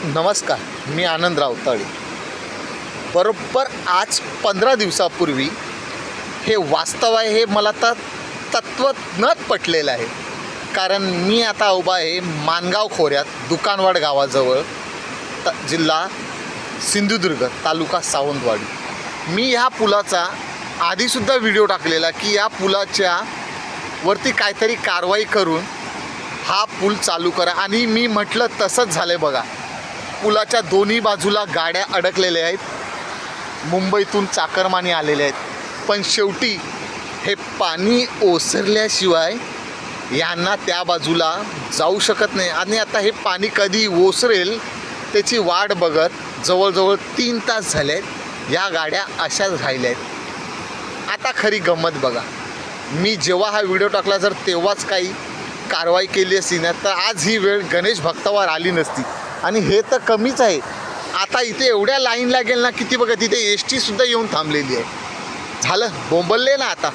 नमस्कार, मी आनंद रावताळे. बरोबर आज 15 दिवसापूर्वी हे वास्तव आहे, हे मला तर तत्त्वज्ञात पटलेलं आहे. कारण मी आता उभा आहे माणगाव खोऱ्यात, दुकानवाड गावाजवळ, जिल्हा सिंधुदुर्ग, तालुका सावंतवाडी. मी ह्या पुलाचा आधीसुद्धा व्हिडिओ टाकलेला की या पुलाच्या वरती काहीतरी कारवाई करून हा पूल चालू करा, आणि मी म्हटलं तसंच झालं आहे. बघा, पुलाच्या दोन्ही बाजूला गाड्या अडकलेल्या आहेत, मुंबईतून चाकरमानी आलेले आहेत. पण शेवटी हे पाणी ओसरल्याशिवाय यांना त्या बाजूला जाऊ शकत नाही. आणि आता हे पाणी कधी ओसरेल त्याची वाट बघत जवळजवळ 3 तास झाले आहेत. या गाड्या अशाच राहिल्या आहेत. आता खरी गंमत बघा, मी जेव्हा हा व्हिडिओ टाकला जर तेव्हाच काही कारवाई केली असती ना, तर आज ही वेळ गणेश भक्तावर आली नसती. आणि हे तर कमीच आहे, आता इथे एवढ्या लाईन लागेल ना किती. बघा, तिथे एस टीसुद्धा येऊन थांबलेली आहे. झालं, बोंबलले ना आता.